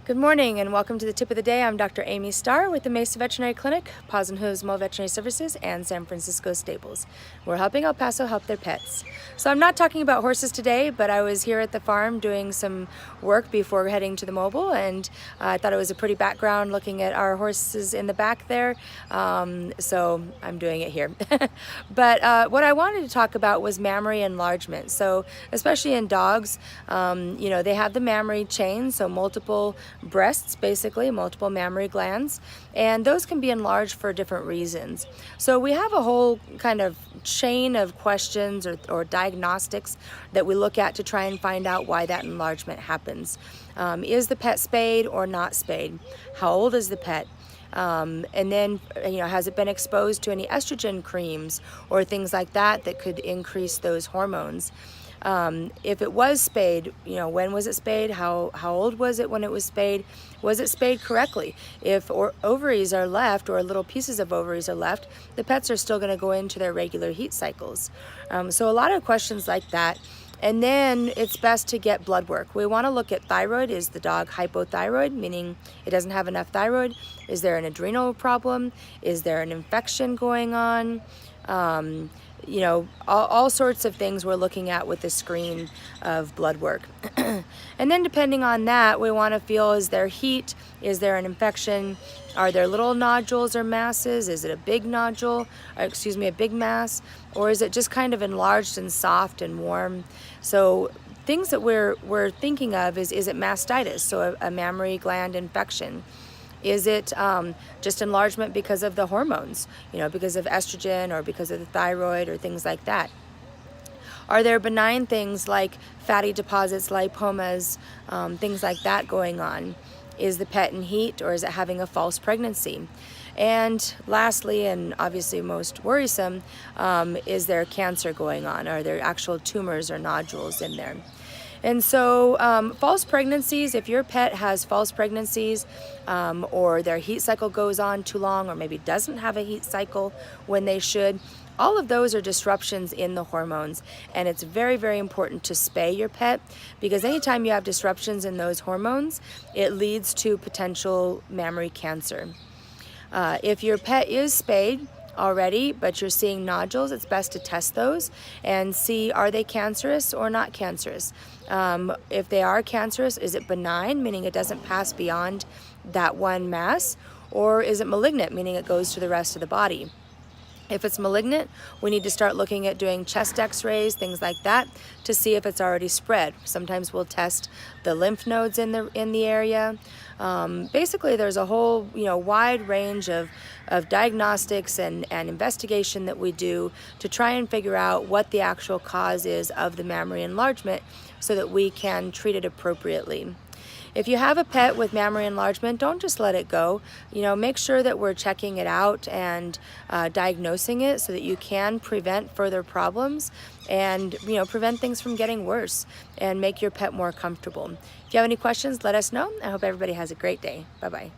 Good morning and welcome to the tip of the day. I'm Dr. Amy Starr with the Mesa Veterinary Clinic, Paws and Hooves Mole Veterinary Services, and San Francisco Stables. We're helping El Paso help their pets. So I'm not talking about horses today, but I was here at the farm doing some work before heading to the mobile, and I thought it was a pretty background looking at our horses in the back there, so I'm doing it here. But what I wanted to talk about was mammary enlargement. So especially in dogs, they have the mammary chain, so multiple breasts, basically multiple mammary glands, and those can be enlarged for different reasons. So we have a whole kind of chain of questions or diagnostics that we look at to try and find out why that enlargement happens. Is the pet spayed or not spayed? How old is the pet? And then, has it been exposed to any estrogen creams or things like that that could increase those hormones? If it was spayed, when was it spayed? How old was it when it was spayed? Was it spayed correctly? If ovaries are left or little pieces of ovaries are left, the pets are still going to go into their regular heat cycles. So a lot of questions like that. And then it's best to get blood work. We want to look at thyroid. Is the dog hypothyroid, meaning it doesn't have enough thyroid? Is there an adrenal problem? Is there an infection going on? All sorts of things we're looking at with the screen of blood work. And then depending on that, we want to feel, is there heat? Is there an infection? Are there little nodules or masses? Is it a big nodule, a big mass? Or is it just kind of enlarged and soft and warm? So things that we're thinking of is it mastitis, so a mammary gland infection? Is it just enlargement because of the hormones, because of estrogen or because of the thyroid or things like that? Are there benign things like fatty deposits, lipomas, things like that going on? Is the pet in heat, or is it having a false pregnancy? And lastly, and obviously most worrisome, is there cancer going on? Are there actual tumors or nodules in there? And so false pregnancies, if your pet has false pregnancies or their heat cycle goes on too long, or maybe doesn't have a heat cycle when they should, all of those are disruptions in the hormones. And it's very, very important to spay your pet, because anytime you have disruptions in those hormones, it leads to potential mammary cancer. If your pet is spayed already, but you're seeing nodules, it's best to test those and see, are they cancerous or not cancerous? If they are cancerous, is it benign, meaning it doesn't pass beyond that one mass, or is it malignant, meaning it goes to the rest of the body? If it's malignant, we need to start looking at doing chest x-rays, things like that, to see if it's already spread. Sometimes we'll test the lymph nodes in the area. Basically, there's a whole wide range of diagnostics and investigation that we do to try and figure out what the actual cause is of the mammary enlargement so that we can treat it appropriately. If you have a pet with mammary enlargement, don't just let it go. Make sure that we're checking it out and diagnosing it so that you can prevent further problems and prevent things from getting worse and make your pet more comfortable. If you have any questions, let us know. I hope everybody has a great day. Bye-bye.